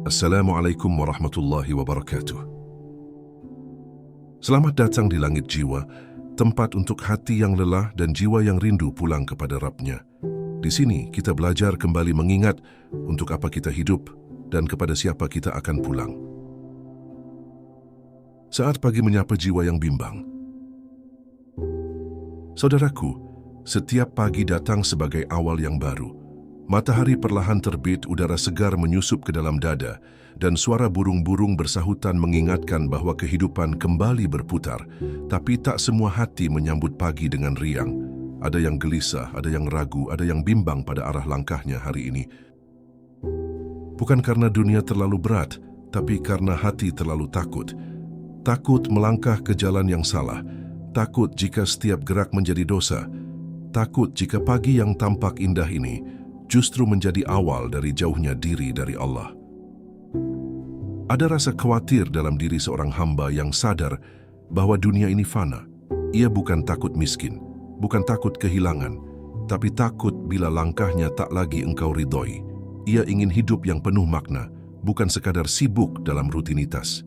Assalamualaikum warahmatullahi wabarakatuh. Selamat datang di langit jiwa, tempat untuk hati yang lelah dan jiwa yang rindu pulang kepada Rabb-Nya. Di sini kita belajar kembali mengingat untuk apa kita hidup dan kepada siapa kita akan pulang. Saat pagi menyapa jiwa yang bimbang. Saudaraku, setiap pagi datang sebagai awal yang baru. Matahari perlahan terbit, udara segar menyusup ke dalam dada, dan suara burung-burung bersahutan mengingatkan bahwa kehidupan kembali berputar. Tapi tak semua hati menyambut pagi dengan riang. Ada yang gelisah, ada yang ragu, ada yang bimbang pada arah langkahnya hari ini. Bukan karena dunia terlalu berat, tapi karena hati terlalu takut. Takut melangkah ke jalan yang salah. Takut jika setiap gerak menjadi dosa. Takut jika pagi yang tampak indah ini justru menjadi awal dari jauhnya diri dari Allah. Ada rasa khawatir dalam diri seorang hamba yang sadar bahwa dunia ini fana. Ia bukan takut miskin, bukan takut kehilangan, tapi takut bila langkahnya tak lagi engkau ridhoi. Ia ingin hidup yang penuh makna, bukan sekadar sibuk dalam rutinitas.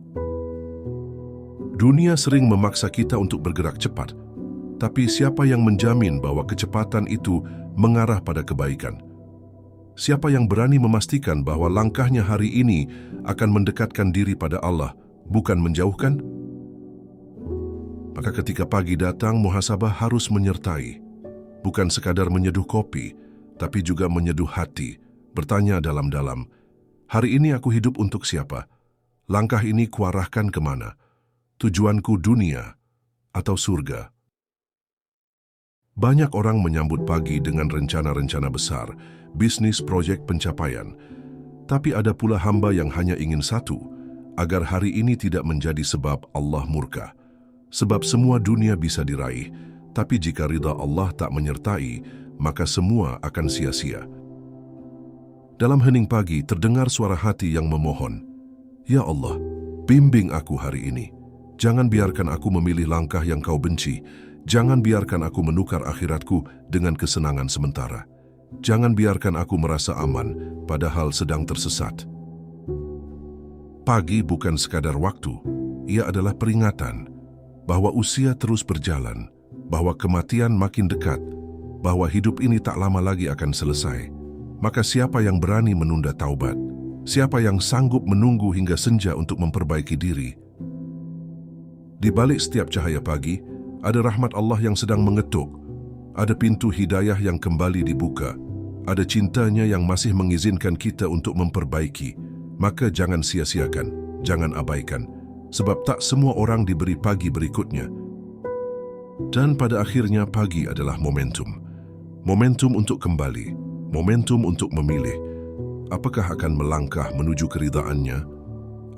Dunia sering memaksa kita untuk bergerak cepat, tapi siapa yang menjamin bahwa kecepatan itu mengarah pada kebaikan? Siapa yang berani memastikan bahwa langkahnya hari ini akan mendekatkan diri pada Allah, bukan menjauhkan? Maka ketika pagi datang, muhasabah harus menyertai. Bukan sekadar menyeduh kopi, tapi juga menyeduh hati. Bertanya dalam-dalam, hari ini aku hidup untuk siapa? Langkah ini kuarahkan kemana? Tujuanku dunia atau surga? Banyak orang menyambut pagi dengan rencana-rencana besar, bisnis, proyek, pencapaian. Tapi ada pula hamba yang hanya ingin satu, agar hari ini tidak menjadi sebab Allah murka. Sebab semua dunia bisa diraih, tapi jika ridha Allah tak menyertai, maka semua akan sia-sia. Dalam hening pagi terdengar suara hati yang memohon, "Ya Allah, bimbing aku hari ini. Jangan biarkan aku memilih langkah yang Kau benci. Jangan biarkan aku menukar akhiratku dengan kesenangan sementara. Jangan biarkan aku merasa aman, padahal sedang tersesat." Pagi bukan sekadar waktu, ia adalah peringatan bahwa usia terus berjalan, bahwa kematian makin dekat, bahwa hidup ini tak lama lagi akan selesai. Maka siapa yang berani menunda taubat? Siapa yang sanggup menunggu hingga senja untuk memperbaiki diri? Di balik setiap cahaya pagi, ada rahmat Allah yang sedang mengetuk. Ada pintu hidayah yang kembali dibuka. Ada cintanya yang masih mengizinkan kita untuk memperbaiki. Maka jangan sia-siakan, jangan abaikan. Sebab tak semua orang diberi pagi berikutnya. Dan pada akhirnya pagi adalah momentum. Momentum untuk kembali. Momentum untuk memilih. Apakah akan melangkah menuju keridhaannya?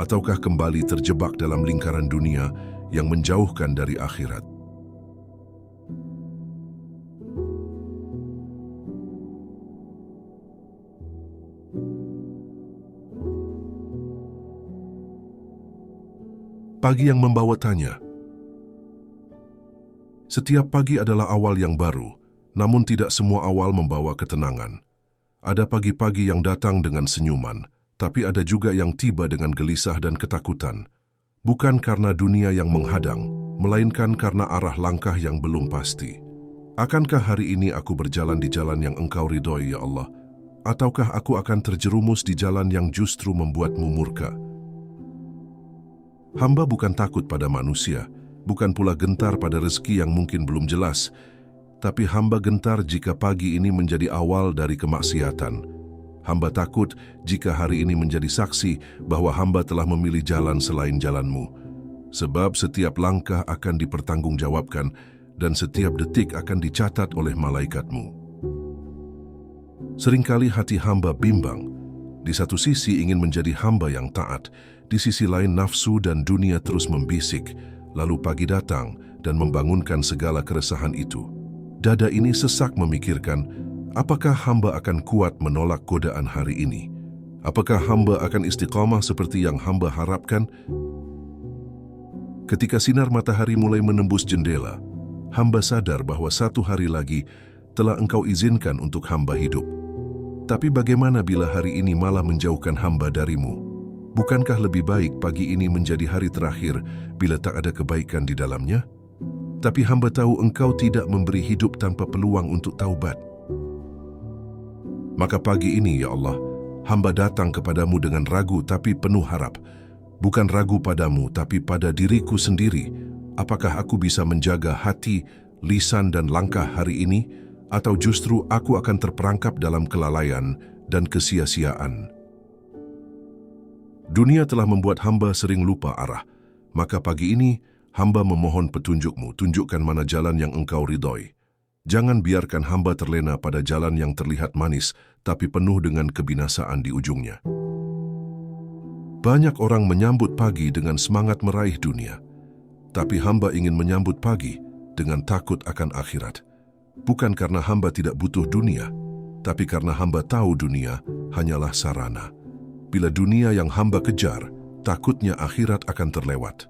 Ataukah kembali terjebak dalam lingkaran dunia yang menjauhkan dari akhirat? Pagi yang membawa tanya. Setiap pagi adalah awal yang baru, namun tidak semua awal membawa ketenangan. Ada pagi-pagi yang datang dengan senyuman, tapi ada juga yang tiba dengan gelisah dan ketakutan. Bukan karena dunia yang menghadang, melainkan karena arah langkah yang belum pasti. Akankah hari ini aku berjalan di jalan yang Engkau ridhoi, ya Allah? Ataukah aku akan terjerumus di jalan yang justru membuatmu murka? Hamba bukan takut pada manusia, bukan pula gentar pada rezeki yang mungkin belum jelas, tapi hamba gentar jika pagi ini menjadi awal dari kemaksiatan. Hamba takut jika hari ini menjadi saksi bahwa hamba telah memilih jalan selain jalan-Mu. Sebab setiap langkah akan dipertanggungjawabkan dan setiap detik akan dicatat oleh malaikat-Mu. Seringkali hati hamba bimbang. Di satu sisi ingin menjadi hamba yang taat, di sisi lain nafsu dan dunia terus membisik, lalu pagi datang dan membangunkan segala keresahan itu. Dada ini sesak memikirkan, apakah hamba akan kuat menolak godaan hari ini? Apakah hamba akan istiqamah seperti yang hamba harapkan? Ketika sinar matahari mulai menembus jendela, hamba sadar bahwa satu hari lagi telah Engkau izinkan untuk hamba hidup. Tapi bagaimana bila hari ini malah menjauhkan hamba darimu? Bukankah lebih baik pagi ini menjadi hari terakhir bila tak ada kebaikan di dalamnya? Tapi hamba tahu Engkau tidak memberi hidup tanpa peluang untuk taubat. Maka pagi ini, ya Allah, hamba datang kepadamu dengan ragu tapi penuh harap. Bukan ragu padamu, tapi pada diriku sendiri. Apakah aku bisa menjaga hati, lisan dan langkah hari ini? Atau justru aku akan terperangkap dalam kelalaian dan kesia-siaan? Dunia telah membuat hamba sering lupa arah. Maka pagi ini, hamba memohon petunjuk-Mu. Tunjukkan mana jalan yang Engkau ridhoi. Jangan biarkan hamba terlena pada jalan yang terlihat manis, tapi penuh dengan kebinasaan di ujungnya. Banyak orang menyambut pagi dengan semangat meraih dunia. Tapi hamba ingin menyambut pagi dengan takut akan akhirat. Bukan karena hamba tidak butuh dunia, tapi karena hamba tahu dunia hanyalah sarana. Bila dunia yang hamba kejar, takutnya akhirat akan terlewat.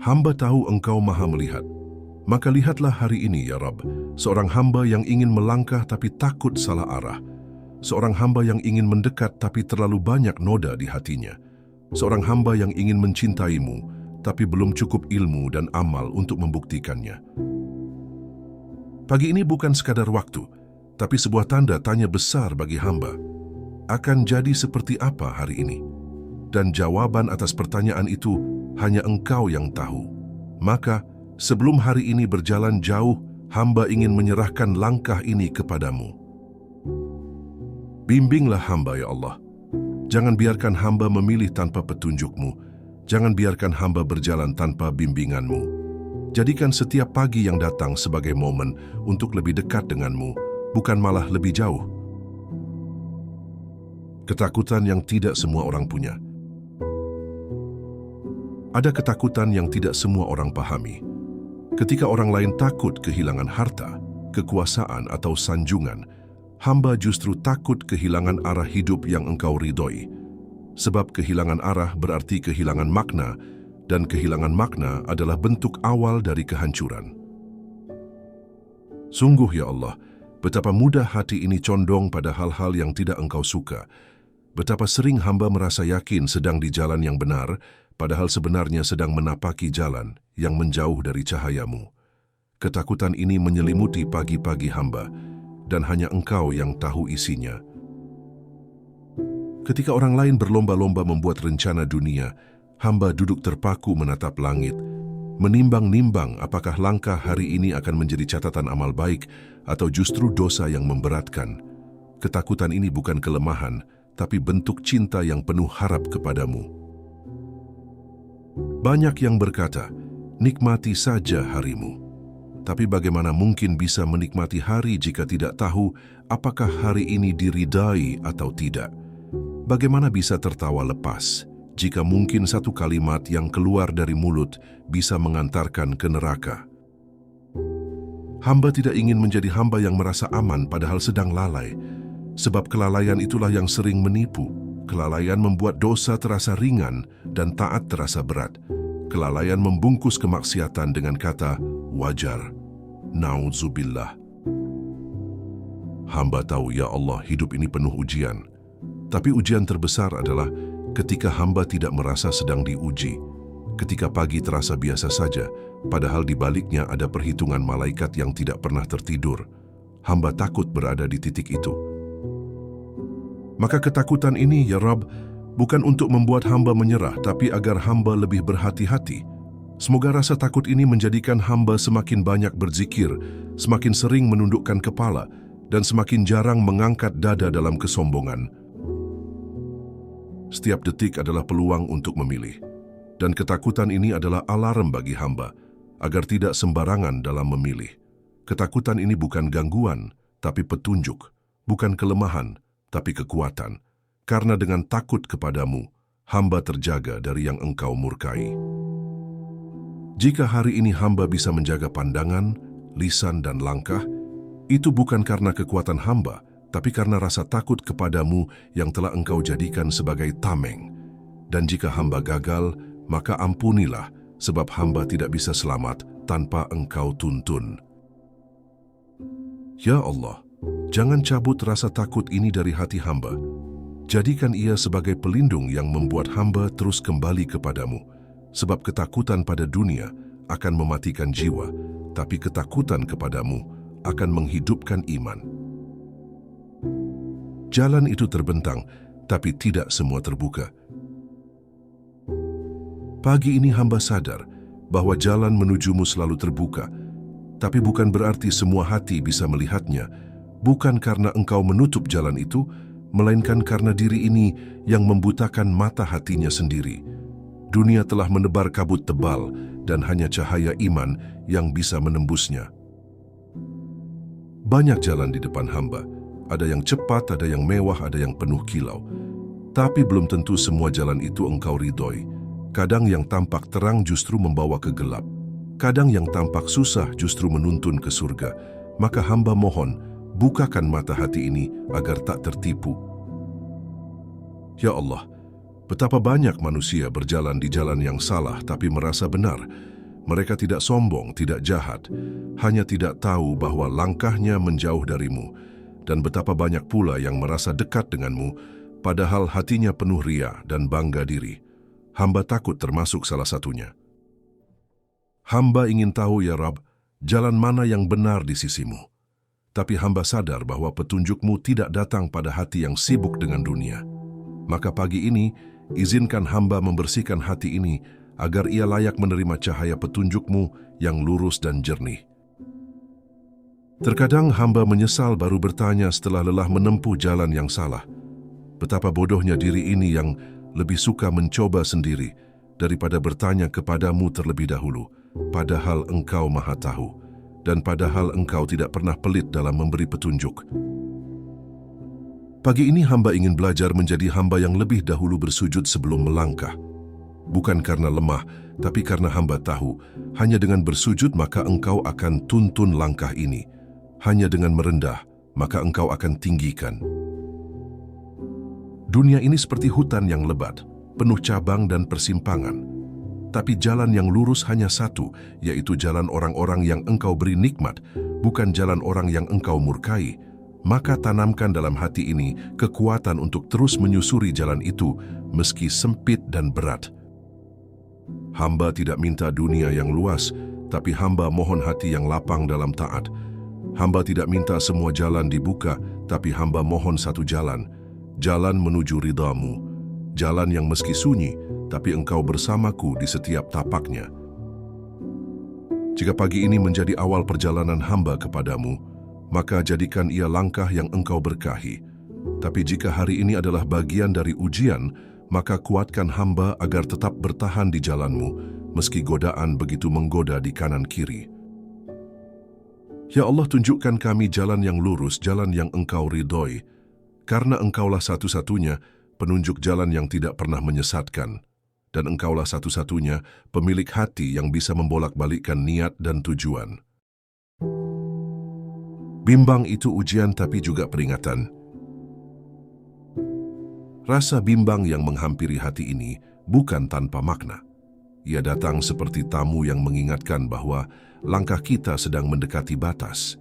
Hamba tahu Engkau Maha melihat. Maka lihatlah hari ini, ya Rabb, seorang hamba yang ingin melangkah tapi takut salah arah. Seorang hamba yang ingin mendekat tapi terlalu banyak noda di hatinya. Seorang hamba yang ingin mencintai-Mu, tapi belum cukup ilmu dan amal untuk membuktikannya. Pagi ini bukan sekadar waktu, tapi sebuah tanda tanya besar bagi hamba. Akan jadi seperti apa hari ini? Dan jawaban atas pertanyaan itu hanya Engkau yang tahu. Maka, sebelum hari ini berjalan jauh, hamba ingin menyerahkan langkah ini kepadamu. Bimbinglah hamba, ya Allah. Jangan biarkan hamba memilih tanpa petunjuk-Mu. Jangan biarkan hamba berjalan tanpa bimbingan-Mu. Jadikan setiap pagi yang datang sebagai momen untuk lebih dekat dengan-Mu, bukan malah lebih jauh. Ketakutan yang tidak semua orang punya. Ada ketakutan yang tidak semua orang pahami. Ketika orang lain takut kehilangan harta, kekuasaan atau sanjungan, hamba justru takut kehilangan arah hidup yang Engkau ridhoi. Sebab kehilangan arah berarti kehilangan makna, dan kehilangan makna adalah bentuk awal dari kehancuran. Sungguh, ya Allah, betapa mudah hati ini condong pada hal-hal yang tidak Engkau suka. Betapa sering hamba merasa yakin sedang di jalan yang benar, padahal sebenarnya sedang menapaki jalan yang menjauh dari cahaya-Mu. Ketakutan ini menyelimuti pagi-pagi hamba, dan hanya Engkau yang tahu isinya. Ketika orang lain berlomba-lomba membuat rencana dunia, hamba duduk terpaku menatap langit, menimbang-nimbang apakah langkah hari ini akan menjadi catatan amal baik atau justru dosa yang memberatkan. Ketakutan ini bukan kelemahan, tapi bentuk cinta yang penuh harap kepadamu. Banyak yang berkata, nikmati saja harimu. Tapi bagaimana mungkin bisa menikmati hari jika tidak tahu apakah hari ini diridai atau tidak? Bagaimana bisa tertawa lepas jika mungkin satu kalimat yang keluar dari mulut bisa mengantarkan ke neraka? Hamba tidak ingin menjadi hamba yang merasa aman padahal sedang lalai. Sebab kelalaian itulah yang sering menipu. Kelalaian membuat dosa terasa ringan dan taat terasa berat. Kelalaian membungkus kemaksiatan dengan kata wajar. Nauzubillah. Hamba tahu, ya Allah, hidup ini penuh ujian. Tapi ujian terbesar adalah ketika hamba tidak merasa sedang diuji. Ketika pagi terasa biasa saja, padahal di baliknya ada perhitungan malaikat yang tidak pernah tertidur. Hamba takut berada di titik itu. Maka ketakutan ini, ya Rabb, bukan untuk membuat hamba menyerah, tapi agar hamba lebih berhati-hati. Semoga rasa takut ini menjadikan hamba semakin banyak berzikir, semakin sering menundukkan kepala, dan semakin jarang mengangkat dada dalam kesombongan. Setiap detik adalah peluang untuk memilih. Dan ketakutan ini adalah alarm bagi hamba, agar tidak sembarangan dalam memilih. Ketakutan ini bukan gangguan, tapi petunjuk. Bukan kelemahan, tapi kekuatan, karena dengan takut kepadamu, hamba terjaga dari yang Engkau murkai. Jika hari ini hamba bisa menjaga pandangan, lisan dan langkah, itu bukan karena kekuatan hamba, tapi karena rasa takut kepadamu yang telah Engkau jadikan sebagai tameng. Dan jika hamba gagal, maka ampunilah, sebab hamba tidak bisa selamat tanpa Engkau tuntun. Ya Allah, jangan cabut rasa takut ini dari hati hamba. Jadikan ia sebagai pelindung yang membuat hamba terus kembali kepadamu, sebab ketakutan pada dunia akan mematikan jiwa, tapi ketakutan kepadamu akan menghidupkan iman. Jalan itu terbentang, tapi tidak semua terbuka. Pagi ini hamba sadar bahwa jalan menujumu selalu terbuka, tapi bukan berarti semua hati bisa melihatnya, bukan karena engkau menutup jalan itu, melainkan karena diri ini yang membutakan mata hatinya sendiri. Dunia telah menebar kabut tebal dan hanya cahaya iman yang bisa menembusnya. Banyak jalan di depan hamba, ada yang cepat, ada yang mewah, ada yang penuh kilau. Tapi belum tentu semua jalan itu engkau ridhoi. Kadang yang tampak terang justru membawa ke gelap. Kadang yang tampak susah justru menuntun ke surga. Maka hamba mohon, bukakan mata hati ini agar tak tertipu. Ya Allah, betapa banyak manusia berjalan di jalan yang salah tapi merasa benar. Mereka tidak sombong, tidak jahat, hanya tidak tahu bahwa langkahnya menjauh darimu. Dan betapa banyak pula yang merasa dekat denganmu, padahal hatinya penuh ria dan bangga diri. Hamba takut termasuk salah satunya. Hamba ingin tahu, ya Rabb, jalan mana yang benar di sisimu. Tapi hamba sadar bahwa petunjukmu tidak datang pada hati yang sibuk dengan dunia. Maka pagi ini, izinkan hamba membersihkan hati ini agar ia layak menerima cahaya petunjukmu yang lurus dan jernih. Terkadang hamba menyesal baru bertanya setelah lelah menempuh jalan yang salah. Betapa bodohnya diri ini yang lebih suka mencoba sendiri daripada bertanya kepadamu terlebih dahulu, padahal engkau maha tahu, dan padahal engkau tidak pernah pelit dalam memberi petunjuk. Pagi ini hamba ingin belajar menjadi hamba yang lebih dahulu bersujud sebelum melangkah. Bukan karena lemah, tapi karena hamba tahu, hanya dengan bersujud maka engkau akan tuntun langkah ini. Hanya dengan merendah, maka engkau akan tinggikan. Dunia ini seperti hutan yang lebat, penuh cabang dan persimpangan. Tapi jalan yang lurus hanya satu, yaitu jalan orang-orang yang engkau beri nikmat, bukan jalan orang yang engkau murkai. Maka tanamkan dalam hati ini kekuatan untuk terus menyusuri jalan itu, meski sempit dan berat. Hamba tidak minta dunia yang luas, tapi hamba mohon hati yang lapang dalam taat. Hamba tidak minta semua jalan dibuka, tapi hamba mohon satu jalan, jalan menuju ridhamu, jalan yang meski sunyi, tapi engkau bersamaku di setiap tapaknya. Jika pagi ini menjadi awal perjalanan hamba kepadamu, maka jadikan ia langkah yang engkau berkahi. Tapi jika hari ini adalah bagian dari ujian, maka kuatkan hamba agar tetap bertahan di jalanmu, meski godaan begitu menggoda di kanan kiri. Ya Allah, tunjukkan kami jalan yang lurus, jalan yang engkau ridhoi, karena engkaulah satu-satunya penunjuk jalan yang tidak pernah menyesatkan, dan engkaulah satu-satunya pemilik hati yang bisa membolak-balikkan niat dan tujuan. Bimbang itu ujian tapi juga peringatan. Rasa bimbang yang menghampiri hati ini bukan tanpa makna. Ia datang seperti tamu yang mengingatkan bahwa langkah kita sedang mendekati batas.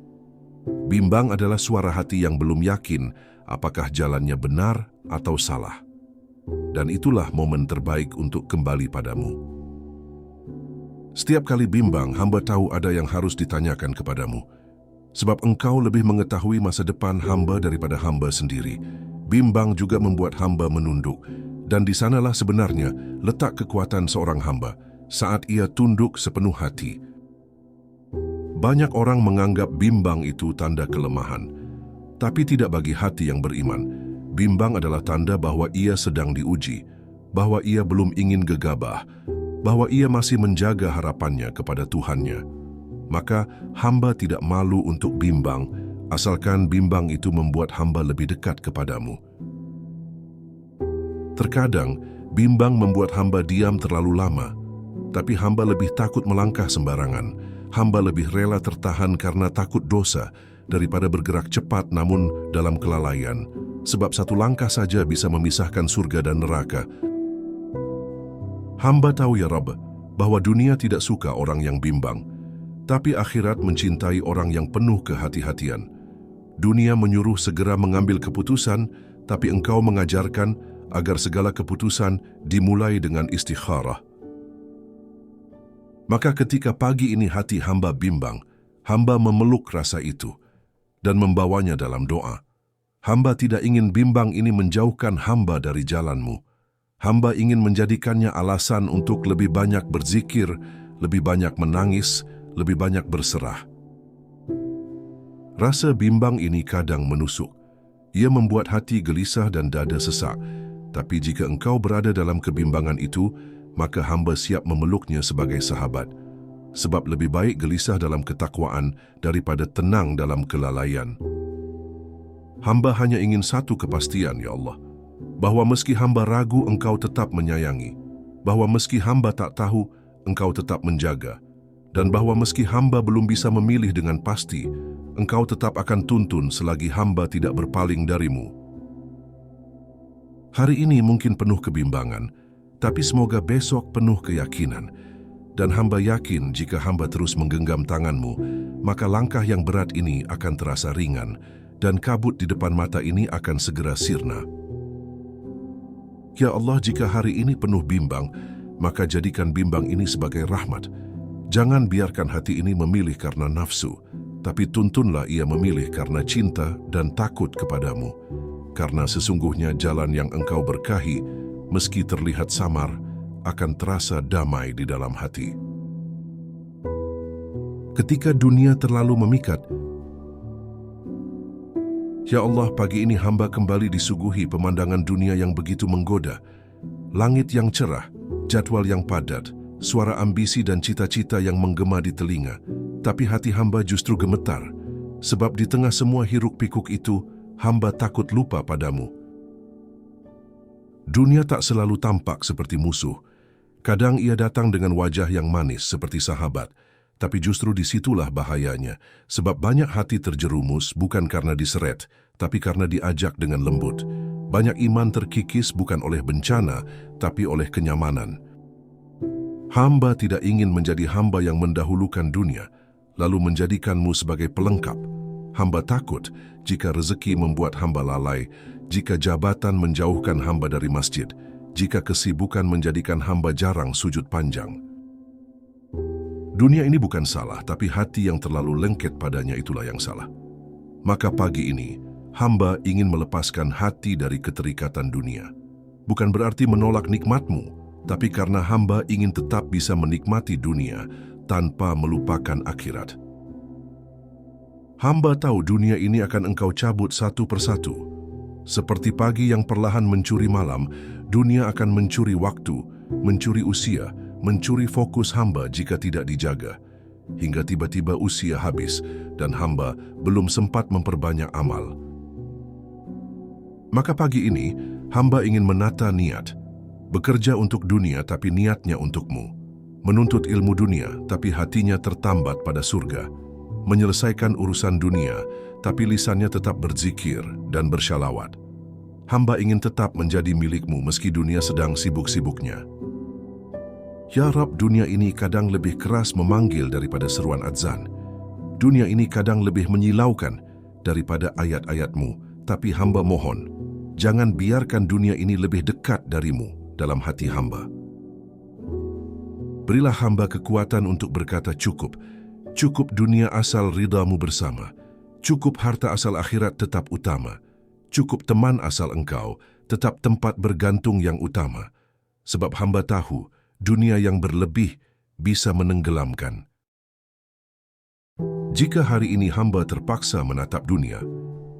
Bimbang adalah suara hati yang belum yakin apakah jalannya benar atau salah. Dan itulah momen terbaik untuk kembali padamu. Setiap kali bimbang, hamba tahu ada yang harus ditanyakan kepadamu. Sebab engkau lebih mengetahui masa depan hamba daripada hamba sendiri. Bimbang juga membuat hamba menunduk. Dan di sanalah sebenarnya letak kekuatan seorang hamba saat ia tunduk sepenuh hati. Banyak orang menganggap bimbang itu tanda kelemahan. Tapi tidak bagi hati yang beriman. Bimbang adalah tanda bahwa ia sedang diuji, bahwa ia belum ingin gegabah, bahwa ia masih menjaga harapannya kepada Tuhannya. Maka hamba tidak malu untuk bimbang, asalkan bimbang itu membuat hamba lebih dekat kepadamu. Terkadang, bimbang membuat hamba diam terlalu lama, tapi hamba lebih takut melangkah sembarangan. Hamba lebih rela tertahan karena takut dosa daripada bergerak cepat namun dalam kelalaian, sebab satu langkah saja bisa memisahkan surga dan neraka. Hamba tahu, ya Rabb, bahwa dunia tidak suka orang yang bimbang, tapi akhirat mencintai orang yang penuh kehati-hatian. Dunia menyuruh segera mengambil keputusan, tapi Engkau mengajarkan agar segala keputusan dimulai dengan istikharah. Maka ketika pagi ini hati hamba bimbang, hamba memeluk rasa itu dan membawanya dalam doa. Hamba tidak ingin bimbang ini menjauhkan hamba dari jalan-Mu. Hamba ingin menjadikannya alasan untuk lebih banyak berzikir, lebih banyak menangis, lebih banyak berserah. Rasa bimbang ini kadang menusuk. Ia membuat hati gelisah dan dada sesak. Tapi jika engkau berada dalam kebimbangan itu, maka hamba siap memeluknya sebagai sahabat. Sebab lebih baik gelisah dalam ketakwaan daripada tenang dalam kelalaian. Hamba hanya ingin satu kepastian, ya Allah, bahwa meski hamba ragu, Engkau tetap menyayangi, bahwa meski hamba tak tahu, Engkau tetap menjaga, dan bahwa meski hamba belum bisa memilih dengan pasti, Engkau tetap akan tuntun selagi hamba tidak berpaling dari-Mu. Hari ini mungkin penuh kebimbangan, tapi semoga besok penuh keyakinan. Dan hamba yakin jika hamba terus menggenggam tangan-Mu, maka langkah yang berat ini akan terasa ringan, dan kabut di depan mata ini akan segera sirna. Ya Allah, jika hari ini penuh bimbang, maka jadikan bimbang ini sebagai rahmat. Jangan biarkan hati ini memilih karena nafsu, tapi tuntunlah ia memilih karena cinta dan takut kepadamu. Karena sesungguhnya jalan yang Engkau berkahi, meski terlihat samar, akan terasa damai di dalam hati. Ketika dunia terlalu memikat, ya Allah, pagi ini hamba kembali disuguhi pemandangan dunia yang begitu menggoda. Langit yang cerah, jadwal yang padat, suara ambisi dan cita-cita yang menggema di telinga. Tapi hati hamba justru gemetar, sebab di tengah semua hiruk-pikuk itu, hamba takut lupa padamu. Dunia tak selalu tampak seperti musuh. Kadang ia datang dengan wajah yang manis seperti sahabat, tapi justru disitulah bahayanya, sebab banyak hati terjerumus bukan karena diseret, tapi karena diajak dengan lembut. Banyak iman terkikis bukan oleh bencana, tapi oleh kenyamanan. Hamba tidak ingin menjadi hamba yang mendahulukan dunia, lalu menjadikanmu sebagai pelengkap. Hamba takut jika rezeki membuat hamba lalai, jika jabatan menjauhkan hamba dari masjid, jika kesibukan menjadikan hamba jarang sujud panjang. Dunia ini bukan salah, tapi hati yang terlalu lengket padanya itulah yang salah. Maka pagi ini, hamba ingin melepaskan hati dari keterikatan dunia. Bukan berarti menolak nikmat-Mu, tapi karena hamba ingin tetap bisa menikmati dunia tanpa melupakan akhirat. Hamba tahu dunia ini akan Engkau cabut satu persatu. Seperti pagi yang perlahan mencuri malam, dunia akan mencuri waktu, mencuri usia, mencuri fokus hamba jika tidak dijaga. Hingga tiba-tiba usia habis dan hamba belum sempat memperbanyak amal. Maka pagi ini, hamba ingin menata niat. Bekerja untuk dunia tapi niatnya untuk-Mu. Menuntut ilmu dunia tapi hatinya tertambat pada surga. Menyelesaikan urusan dunia, tapi lisannya tetap berzikir dan bersyalawat. Hamba ingin tetap menjadi milik-Mu meski dunia sedang sibuk-sibuknya. Ya Rab, dunia ini kadang lebih keras memanggil daripada seruan adzan. Dunia ini kadang lebih menyilaukan daripada ayat-ayat-Mu, tapi hamba mohon, jangan biarkan dunia ini lebih dekat dari-Mu dalam hati hamba. Berilah hamba kekuatan untuk berkata cukup. Cukup dunia asal ridha-Mu bersama. Cukup harta asal akhirat tetap utama. Cukup teman asal Engkau, tetap tempat bergantung yang utama. Sebab hamba tahu, dunia yang berlebih bisa menenggelamkan. Jika hari ini hamba terpaksa menatap dunia,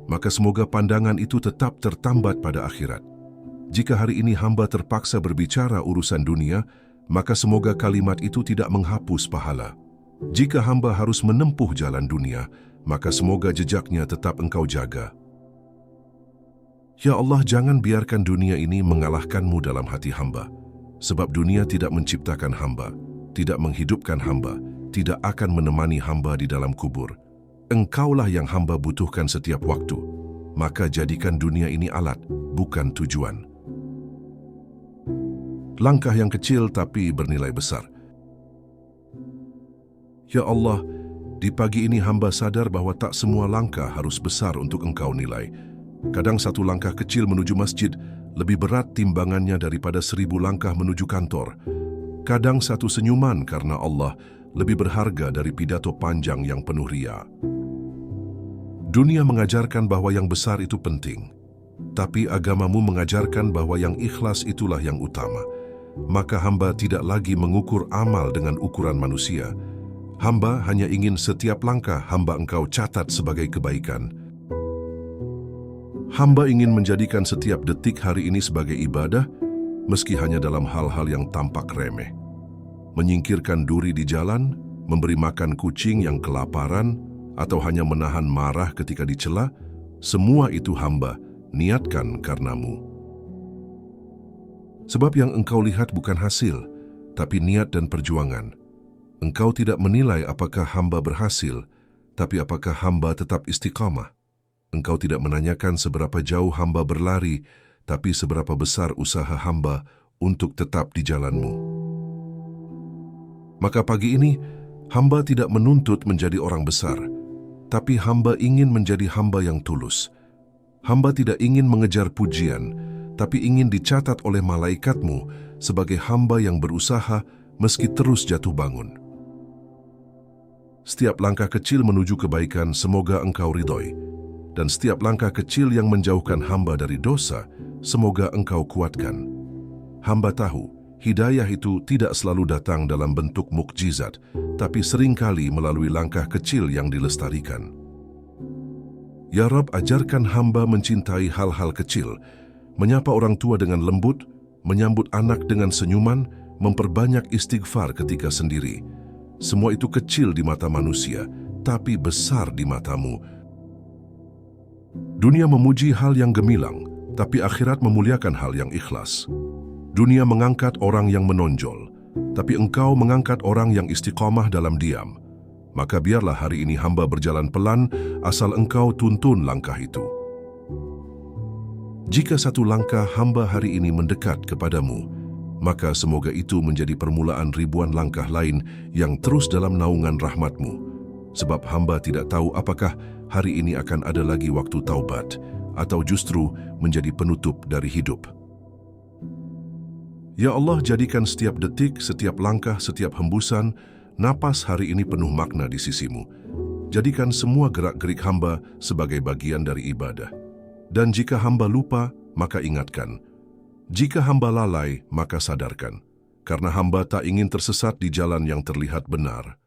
maka semoga pandangan itu tetap tertambat pada akhirat. Jika hari ini hamba terpaksa berbicara urusan dunia, maka semoga kalimat itu tidak menghapus pahala. Jika hamba harus menempuh jalan dunia, maka semoga jejaknya tetap Engkau jaga. Ya Allah, jangan biarkan dunia ini mengalahkan-Mu dalam hati hamba. Sebab dunia tidak menciptakan hamba, tidak menghidupkan hamba, tidak akan menemani hamba di dalam kubur. Engkaulah yang hamba butuhkan setiap waktu. Maka jadikan dunia ini alat, bukan tujuan. Langkah yang kecil tapi bernilai besar. Ya Allah, di pagi ini hamba sadar bahwa tak semua langkah harus besar untuk Engkau nilai. Kadang satu langkah kecil menuju masjid lebih berat timbangannya daripada 1000 langkah menuju kantor. Kadang satu senyuman karena Allah lebih berharga dari pidato panjang yang penuh ria. Dunia mengajarkan bahwa yang besar itu penting, tapi agamamu mengajarkan bahwa yang ikhlas itulah yang utama. Maka hamba tidak lagi mengukur amal dengan ukuran manusia. Hamba hanya ingin setiap langkah hamba engkau catat sebagai kebaikan. Hamba ingin menjadikan setiap detik hari ini sebagai ibadah, meski hanya dalam hal-hal yang tampak remeh. Menyingkirkan duri di jalan, memberi makan kucing yang kelaparan, atau hanya menahan marah ketika dicela, semua itu hamba niatkan karenamu. Sebab yang engkau lihat bukan hasil, tapi niat dan perjuangan. Engkau tidak menilai apakah hamba berhasil, tapi apakah hamba tetap istiqamah. Engkau tidak menanyakan seberapa jauh hamba berlari, tapi seberapa besar usaha hamba untuk tetap di jalanmu. Maka pagi ini, hamba tidak menuntut menjadi orang besar, tapi hamba ingin menjadi hamba yang tulus. Hamba tidak ingin mengejar pujian, tapi ingin dicatat oleh malaikatmu sebagai hamba yang berusaha meski terus jatuh bangun. Setiap langkah kecil menuju kebaikan semoga engkau ridhoi, dan setiap langkah kecil yang menjauhkan hamba dari dosa semoga engkau kuatkan. Hamba tahu, hidayah itu tidak selalu datang dalam bentuk mukjizat, tapi seringkali melalui langkah kecil yang dilestarikan. Ya Rabb, ajarkan hamba mencintai hal-hal kecil, menyapa orang tua dengan lembut, menyambut anak dengan senyuman, memperbanyak istighfar ketika sendiri. Semua itu kecil di mata manusia, tapi besar di matamu. Dunia memuji hal yang gemilang, tapi akhirat memuliakan hal yang ikhlas. Dunia mengangkat orang yang menonjol, tapi engkau mengangkat orang yang istiqamah dalam diam. Maka biarlah hari ini hamba berjalan pelan, asal engkau tuntun langkah itu. Jika satu langkah hamba hari ini mendekat kepadamu, maka semoga itu menjadi permulaan ribuan langkah lain yang terus dalam naungan rahmatmu. Sebab hamba tidak tahu apakah hari ini akan ada lagi waktu taubat, atau justru menjadi penutup dari hidup. Ya Allah, jadikan setiap detik, setiap langkah, setiap hembusan, napas hari ini penuh makna di sisimu. Jadikan semua gerak-gerik hamba sebagai bagian dari ibadah. Dan jika hamba lupa, maka ingatkan. Jika hamba lalai, maka sadarkan. Karena hamba tak ingin tersesat di jalan yang terlihat benar.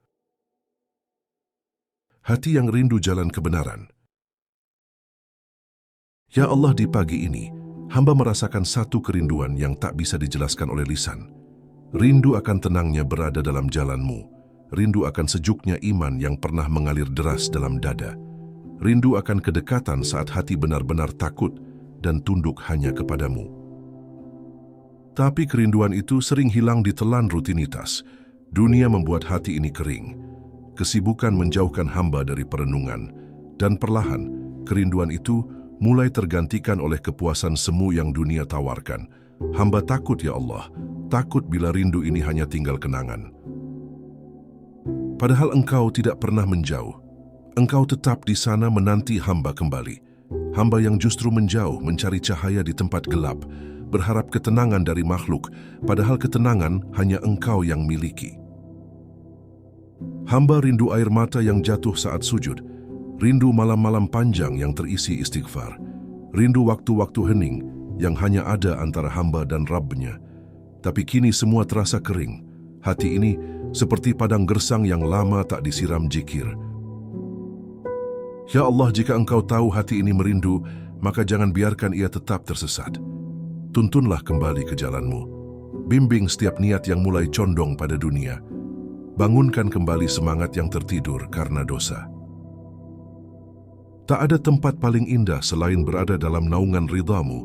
Hati yang rindu jalan kebenaran. Ya Allah, di pagi ini, hamba merasakan satu kerinduan yang tak bisa dijelaskan oleh lisan. Rindu akan tenangnya berada dalam jalanmu. Rindu akan sejuknya iman yang pernah mengalir deras dalam dada. Rindu akan kedekatan saat hati benar-benar takut dan tunduk hanya kepadamu. Tapi kerinduan itu sering hilang ditelan rutinitas. Dunia membuat hati ini kering. Kesibukan menjauhkan hamba dari perenungan. Dan perlahan, kerinduan itu mulai tergantikan oleh kepuasan semu yang dunia tawarkan. Hamba takut ya Allah, takut bila rindu ini hanya tinggal kenangan. Padahal engkau tidak pernah menjauh. Engkau tetap di sana menanti hamba kembali. Hamba yang justru menjauh mencari cahaya di tempat gelap, berharap ketenangan dari makhluk, padahal ketenangan hanya engkau yang miliki. Hamba rindu air mata yang jatuh saat sujud, rindu malam-malam panjang yang terisi istighfar, rindu waktu-waktu hening yang hanya ada antara hamba dan Rabb-Nya. Tapi kini semua terasa kering. Hati ini seperti padang gersang yang lama tak disiram zikir. Ya Allah, jika engkau tahu hati ini merindu, maka jangan biarkan ia tetap tersesat. Tuntunlah kembali ke jalanmu. Bimbing setiap niat yang mulai condong pada dunia. Bangunkan kembali semangat yang tertidur karena dosa. Tak ada tempat paling indah selain berada dalam naungan ridhamu.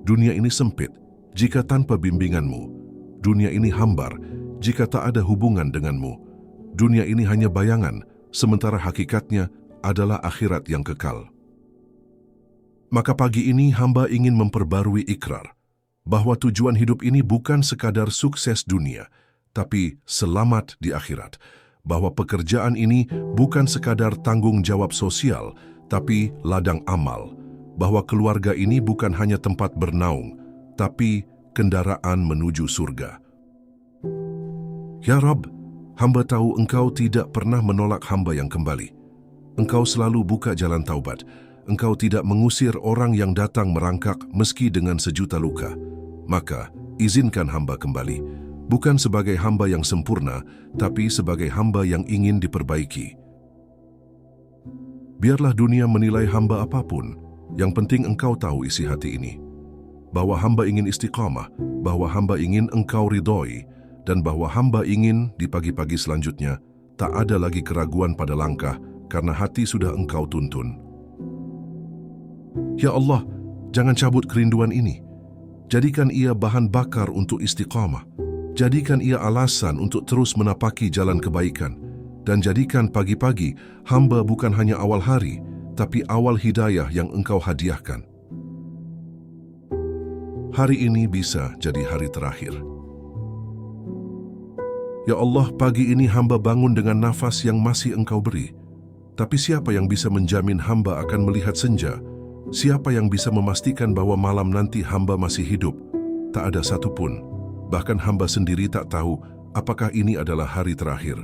Dunia ini sempit jika tanpa bimbinganmu. Dunia ini hambar jika tak ada hubungan denganmu. Dunia ini hanya bayangan, sementara hakikatnya adalah akhirat yang kekal. Maka pagi ini hamba ingin memperbarui ikrar bahwa tujuan hidup ini bukan sekadar sukses dunia, tapi selamat di akhirat. Bahwa pekerjaan ini bukan sekadar tanggung jawab sosial, tapi ladang amal. bahwa keluarga ini bukan hanya tempat bernaung, tapi kendaraan menuju surga. Ya Rabb, hamba tahu Engkau tidak pernah menolak hamba yang kembali. Engkau selalu buka jalan taubat. Engkau tidak mengusir orang yang datang merangkak meski dengan sejuta luka. Maka, izinkan hamba kembali, bukan sebagai hamba yang sempurna, tapi sebagai hamba yang ingin diperbaiki. Biarlah dunia menilai hamba apapun, yang penting Engkau tahu isi hati ini. Bahwa hamba ingin istiqamah, bahwa hamba ingin Engkau ridhoi, dan bahwa hamba ingin di pagi-pagi selanjutnya tak ada lagi keraguan pada langkah karena hati sudah Engkau tuntun. Ya Allah, jangan cabut kerinduan ini. Jadikan ia bahan bakar untuk istiqamah. Jadikan ia alasan untuk terus menapaki jalan kebaikan. Dan jadikan pagi-pagi hamba bukan hanya awal hari, tapi awal hidayah yang Engkau hadiahkan. Hari ini bisa jadi hari terakhir. Ya Allah, pagi ini hamba bangun dengan nafas yang masih Engkau beri. Tapi siapa yang bisa menjamin hamba akan melihat senja? Siapa yang bisa memastikan bahwa malam nanti hamba masih hidup? Tak ada satupun. Bahkan hamba sendiri tak tahu apakah ini adalah hari terakhir.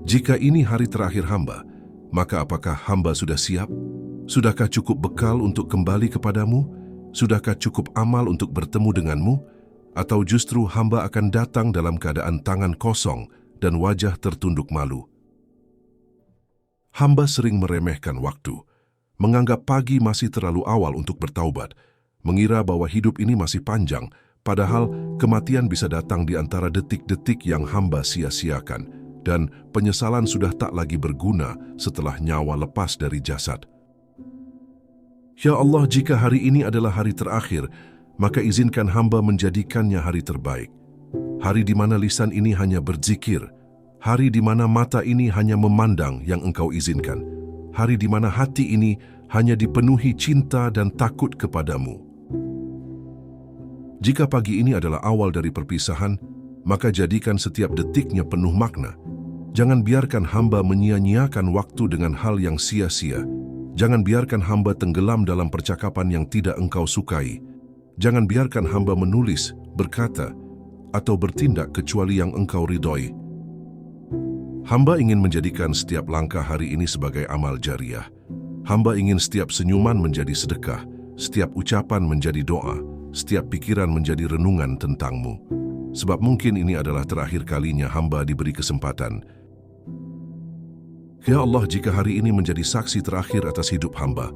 Jika ini hari terakhir hamba, maka apakah hamba sudah siap? Sudahkah cukup bekal untuk kembali kepadamu? Sudahkah cukup amal untuk bertemu denganmu? Atau justru hamba akan datang dalam keadaan tangan kosong dan wajah tertunduk malu? Hamba sering meremehkan waktu, menganggap pagi masih terlalu awal untuk bertaubat, mengira bahwa hidup ini masih panjang, padahal kematian bisa datang di antara detik-detik yang hamba sia-siakan, dan penyesalan sudah tak lagi berguna setelah nyawa lepas dari jasad. Ya Allah, jika hari ini adalah hari terakhir, maka izinkan hamba menjadikannya hari terbaik. Hari di mana lisan ini hanya berzikir, hari di mana mata ini hanya memandang yang Engkau izinkan, hari di mana hati ini hanya dipenuhi cinta dan takut kepadamu. Jika pagi ini adalah awal dari perpisahan, maka jadikan setiap detiknya penuh makna. Jangan biarkan hamba menyia-nyiakan waktu dengan hal yang sia-sia. Jangan biarkan hamba tenggelam dalam percakapan yang tidak Engkau sukai. Jangan biarkan hamba menulis, berkata, atau bertindak kecuali yang Engkau ridhoi. Hamba ingin menjadikan setiap langkah hari ini sebagai amal jariah. Hamba ingin setiap senyuman menjadi sedekah, setiap ucapan menjadi doa, setiap pikiran menjadi renungan tentang-Mu. Sebab mungkin ini adalah terakhir kalinya hamba diberi kesempatan. Ya Allah, jika hari ini menjadi saksi terakhir atas hidup hamba,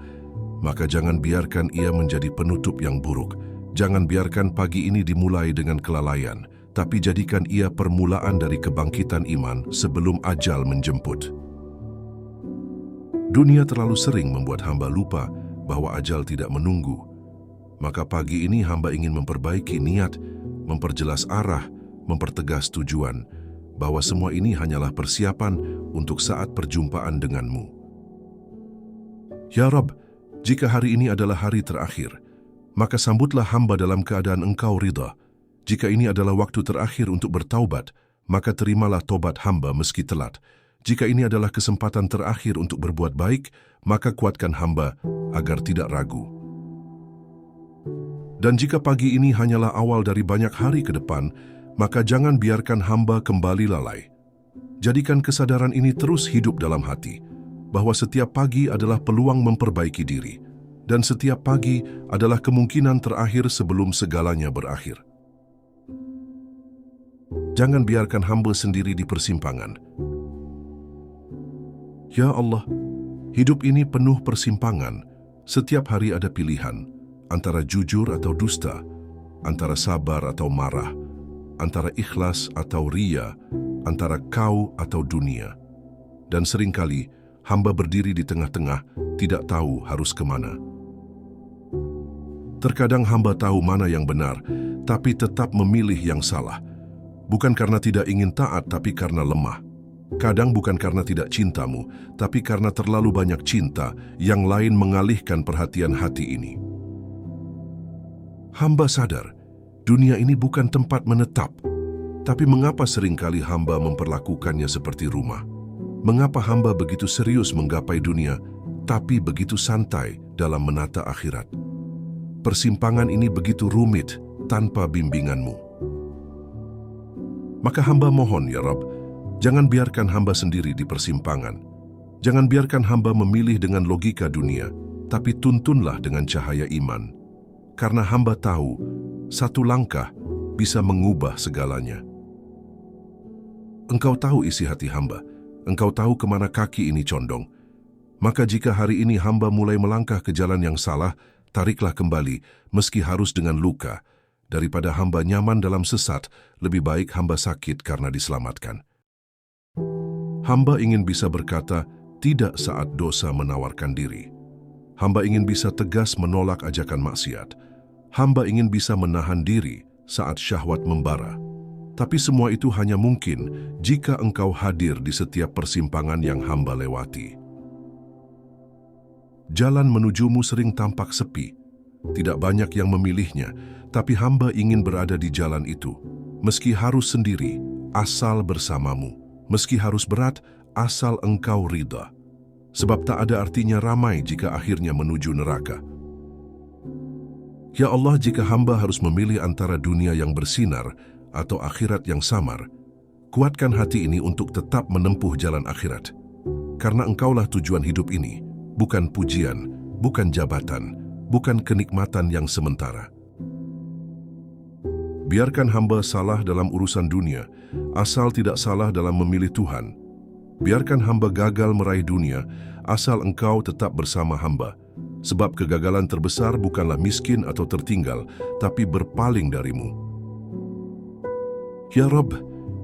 maka jangan biarkan ia menjadi penutup yang buruk. Jangan biarkan pagi ini dimulai dengan kelalaian, tapi jadikan ia permulaan dari kebangkitan iman sebelum ajal menjemput. Dunia terlalu sering membuat hamba lupa bahwa ajal tidak menunggu. Maka pagi ini hamba ingin memperbaiki niat, memperjelas arah, mempertegas tujuan, bahwa semua ini hanyalah persiapan untuk saat perjumpaan denganmu. Ya Rabb, jika hari ini adalah hari terakhir, maka sambutlah hamba dalam keadaan Engkau ridha. Jika ini adalah waktu terakhir untuk bertaubat, maka terimalah tobat hamba meski telat. Jika ini adalah kesempatan terakhir untuk berbuat baik, maka kuatkan hamba agar tidak ragu. Dan jika pagi ini hanyalah awal dari banyak hari ke depan, maka jangan biarkan hamba kembali lalai. Jadikan kesadaran ini terus hidup dalam hati, bahwa setiap pagi adalah peluang memperbaiki diri, dan setiap pagi adalah kemungkinan terakhir sebelum segalanya berakhir. Jangan biarkan hamba sendiri di persimpangan. Ya Allah, hidup ini penuh persimpangan. Setiap hari ada pilihan, antara jujur atau dusta, antara sabar atau marah, antara ikhlas atau ria, antara kau atau dunia. Dan seringkali hamba berdiri di tengah-tengah, tidak tahu harus kemana. Terkadang hamba tahu mana yang benar, tapi tetap memilih yang salah. Bukan karena tidak ingin taat, tapi karena lemah. Kadang bukan karena tidak cintamu, tapi karena terlalu banyak cinta yang lain mengalihkan perhatian hati ini. Hamba sadar, dunia ini bukan tempat menetap. Tapi mengapa seringkali hamba memperlakukannya seperti rumah? Mengapa hamba begitu serius menggapai dunia, tapi begitu santai dalam menata akhirat. Persimpangan ini begitu rumit tanpa bimbinganmu. Maka hamba mohon, ya Rabb, jangan biarkan hamba sendiri di persimpangan. Jangan biarkan hamba memilih dengan logika dunia, tapi tuntunlah dengan cahaya iman. Karena hamba tahu, satu langkah bisa mengubah segalanya. Engkau tahu isi hati hamba, engkau tahu kemana kaki ini condong. Maka jika hari ini hamba mulai melangkah ke jalan yang salah, tariklah kembali, meski harus dengan luka. Daripada hamba nyaman dalam sesat, lebih baik hamba sakit karena diselamatkan. Hamba ingin bisa berkata, tidak saat dosa menawarkan diri. Hamba ingin bisa tegas menolak ajakan maksiat. Hamba ingin bisa menahan diri saat syahwat membara. Tapi semua itu hanya mungkin jika engkau hadir di setiap persimpangan yang hamba lewati. Jalan menujumu sering tampak sepi. Tidak banyak yang memilihnya, tapi hamba ingin berada di jalan itu. Meski harus sendiri, asal bersamamu. Meski harus berat, asal engkau ridha. Sebab tak ada artinya ramai jika akhirnya menuju neraka. Ya Allah, jika hamba harus memilih antara dunia yang bersinar atau akhirat yang samar, kuatkan hati ini untuk tetap menempuh jalan akhirat. Karena engkaulah tujuan hidup ini, bukan pujian, bukan jabatan, bukan kenikmatan yang sementara. Biarkan hamba salah dalam urusan dunia, asal tidak salah dalam memilih Tuhan. Biarkan hamba gagal meraih dunia, asal engkau tetap bersama hamba. Sebab kegagalan terbesar bukanlah miskin atau tertinggal, tapi berpaling darimu. Ya Rabb,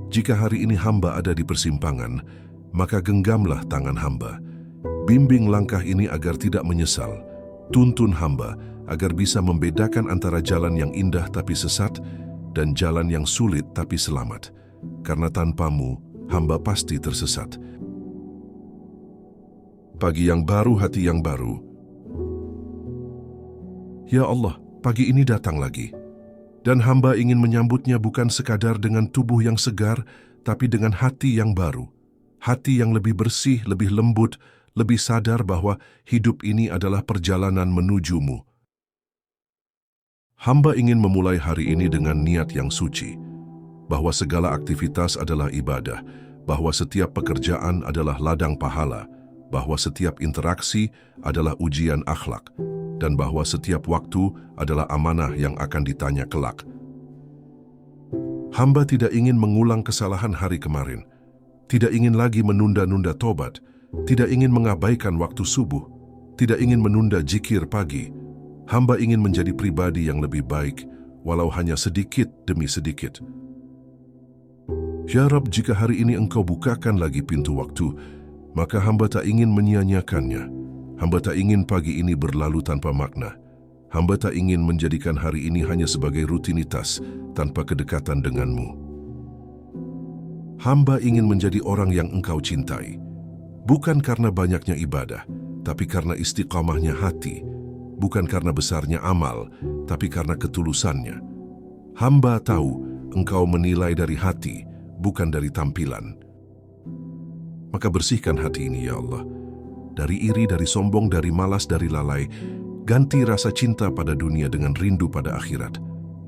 jika hari ini hamba ada di persimpangan, maka genggamlah tangan hamba. Bimbing langkah ini agar tidak menyesal. Tuntun hamba agar bisa membedakan antara jalan yang indah tapi sesat dan jalan yang sulit tapi selamat. Karena tanpamu, hamba pasti tersesat. Pagi yang baru, hati yang baru. Ya Allah, pagi ini datang lagi. Dan hamba ingin menyambutnya bukan sekadar dengan tubuh yang segar, tapi dengan hati yang baru. Hati yang lebih bersih, lebih lembut, lebih sadar bahwa hidup ini adalah perjalanan menujumu. Hamba ingin memulai hari ini dengan niat yang suci, bahwa segala aktivitas adalah ibadah, bahwa setiap pekerjaan adalah ladang pahala, bahwa setiap interaksi adalah ujian akhlak, dan bahwa setiap waktu adalah amanah yang akan ditanya kelak. Hamba tidak ingin mengulang kesalahan hari kemarin, tidak ingin lagi menunda-nunda tobat, tidak ingin mengabaikan waktu subuh, tidak ingin menunda zikir pagi. Hamba ingin menjadi pribadi yang lebih baik, walau hanya sedikit demi sedikit. Ya Rabb, jika hari ini engkau bukakan lagi pintu waktu, maka hamba tak ingin menyia-nyiakannya. Hamba tak ingin pagi ini berlalu tanpa makna. Hamba tak ingin menjadikan hari ini hanya sebagai rutinitas tanpa kedekatan denganmu. Hamba ingin menjadi orang yang engkau cintai. Bukan karena banyaknya ibadah, tapi karena istiqamahnya hati. Bukan karena besarnya amal, tapi karena ketulusannya. Hamba tahu engkau menilai dari hati, bukan dari tampilan. Maka bersihkan hati ini, ya Allah. Dari iri, dari sombong, dari malas, dari lalai. Ganti rasa cinta pada dunia dengan rindu pada akhirat.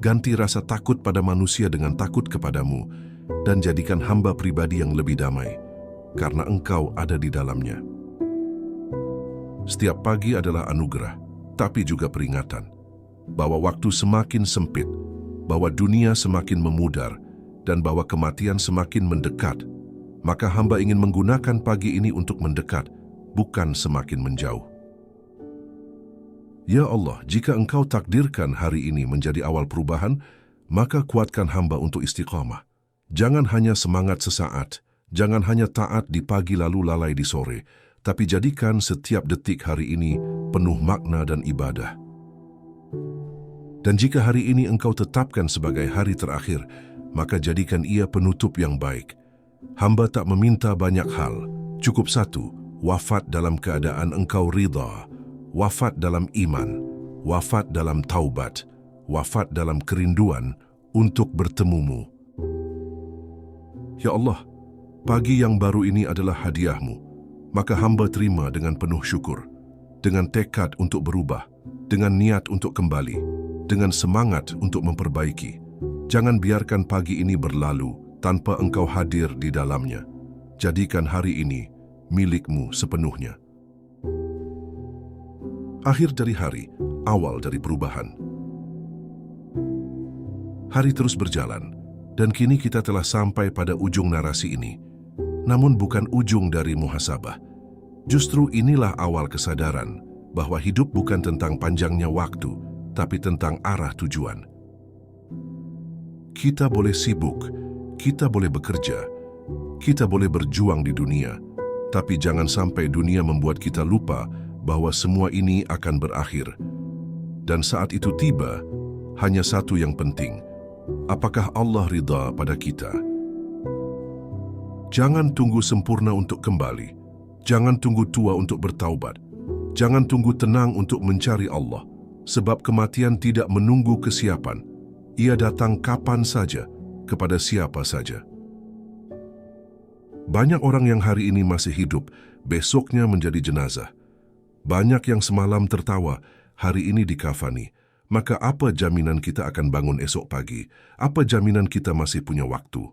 Ganti rasa takut pada manusia dengan takut kepadamu. Dan jadikan hamba pribadi yang lebih damai, karena engkau ada di dalamnya. Setiap pagi adalah anugerah, tapi juga peringatan. Bahwa waktu semakin sempit, bahwa dunia semakin memudar, dan bahwa kematian semakin mendekat. Maka hamba ingin menggunakan pagi ini untuk mendekat, bukan semakin menjauh. Ya Allah, jika engkau takdirkan hari ini menjadi awal perubahan, maka kuatkan hamba untuk istiqamah. Jangan hanya semangat sesaat, jangan hanya taat di pagi lalu lalai di sore, tapi jadikan setiap detik hari ini penuh makna dan ibadah. Dan jika hari ini engkau tetapkan sebagai hari terakhir, maka jadikan ia penutup yang baik. Hamba tak meminta banyak hal, cukup satu, wafat dalam keadaan engkau ridha, wafat dalam iman, wafat dalam taubat, wafat dalam kerinduan untuk bertemumu. Ya Allah, pagi yang baru ini adalah hadiahmu, maka hamba terima dengan penuh syukur. dengan tekad untuk berubah, dengan niat untuk kembali, dengan semangat untuk memperbaiki. Jangan biarkan pagi ini berlalu tanpa engkau hadir di dalamnya. Jadikan hari ini milikmu sepenuhnya. Akhir dari hari, awal dari perubahan. Hari terus berjalan, dan kini kita telah sampai pada ujung narasi ini. Namun bukan ujung dari muhasabah. Justru inilah awal kesadaran bahwa hidup bukan tentang panjangnya waktu, tapi tentang arah tujuan. Kita boleh sibuk, kita boleh bekerja, kita boleh berjuang di dunia, tapi jangan sampai dunia membuat kita lupa bahwa semua ini akan berakhir. Dan saat itu tiba, hanya satu yang penting. Apakah Allah ridha pada kita? Jangan tunggu sempurna untuk kembali. Jangan tunggu tua untuk bertaubat. Jangan tunggu tenang untuk mencari Allah. Sebab kematian tidak menunggu kesiapan. Ia datang kapan saja, kepada siapa saja. Banyak orang yang hari ini masih hidup, besoknya menjadi jenazah. Banyak yang semalam tertawa, hari ini dikafani. Maka apa jaminan kita akan bangun esok pagi? Apa jaminan kita masih punya waktu?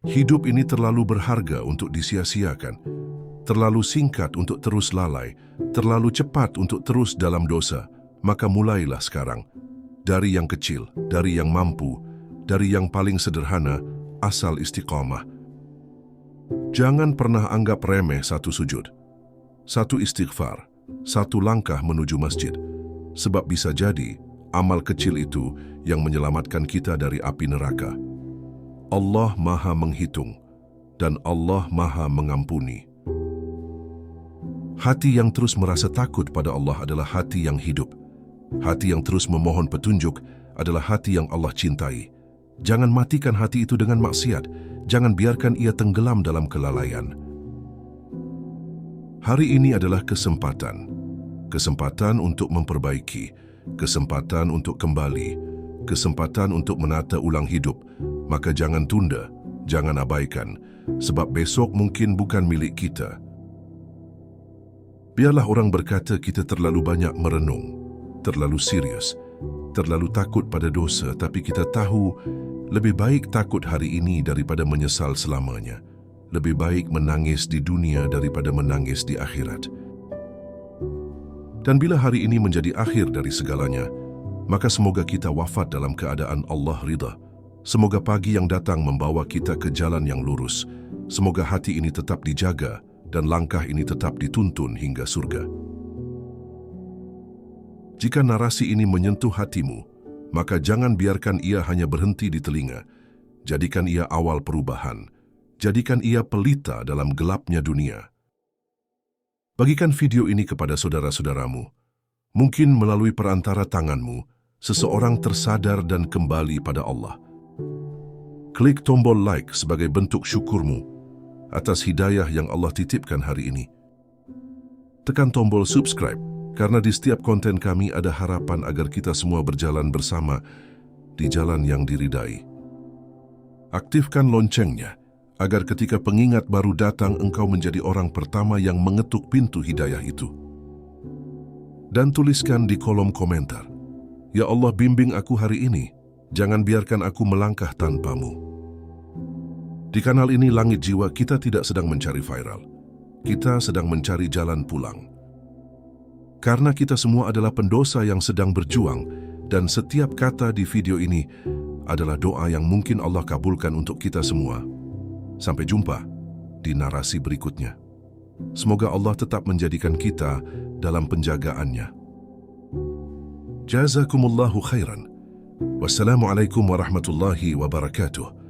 Hidup ini terlalu berharga untuk disia-siakan, terlalu singkat untuk terus lalai, terlalu cepat untuk terus dalam dosa. Maka mulailah sekarang, dari yang kecil, dari yang mampu, dari yang paling sederhana, asal istiqamah. Jangan pernah anggap remeh satu sujud, satu istighfar, satu langkah menuju masjid, sebab bisa jadi amal kecil itu yang menyelamatkan kita dari api neraka. Allah Maha menghitung dan Allah Maha mengampuni. Hati yang terus merasa takut pada Allah adalah hati yang hidup. Hati yang terus memohon petunjuk adalah hati yang Allah cintai. Jangan matikan hati itu dengan maksiat. Jangan biarkan ia tenggelam dalam kelalaian. Hari ini adalah kesempatan. Kesempatan untuk memperbaiki, kesempatan untuk kembali, kesempatan untuk menata ulang hidup. Maka jangan tunda, jangan abaikan, sebab besok mungkin bukan milik kita. Biarlah orang berkata kita terlalu banyak merenung, terlalu serius, terlalu takut pada dosa, tapi kita tahu lebih baik takut hari ini daripada menyesal selamanya. Lebih baik menangis di dunia daripada menangis di akhirat. Dan bila hari ini menjadi akhir dari segalanya, maka semoga kita wafat dalam keadaan Allah ridha. Semoga pagi yang datang membawa kita ke jalan yang lurus. Semoga hati ini tetap dijaga dan langkah ini tetap dituntun hingga surga. Jika narasi ini menyentuh hatimu, maka jangan biarkan ia hanya berhenti di telinga. Jadikan ia awal perubahan. Jadikan ia pelita dalam gelapnya dunia. Bagikan video ini kepada saudara-saudaramu. Mungkin melalui perantara tanganmu, seseorang tersadar dan kembali pada Allah. Klik tombol like sebagai bentuk syukurmu atas hidayah yang Allah titipkan hari ini. Tekan tombol subscribe, karena di setiap konten kami ada harapan agar kita semua berjalan bersama di jalan yang diridai. Aktifkan loncengnya, agar ketika pengingat baru datang engkau menjadi orang pertama yang mengetuk pintu hidayah itu. Dan tuliskan di kolom komentar, "Ya Allah, bimbing aku hari ini, jangan biarkan aku melangkah tanpamu." Di kanal ini Langit Jiwa kita tidak sedang mencari viral. Kita sedang mencari jalan pulang. Karena kita semua adalah pendosa yang sedang berjuang, dan setiap kata di video ini adalah doa yang mungkin Allah kabulkan untuk kita semua. Sampai jumpa di narasi berikutnya. Semoga Allah tetap menjadikan kita dalam penjagaannya. Jazakumullahu khairan. Wassalamualaikum warahmatullahi wabarakatuh.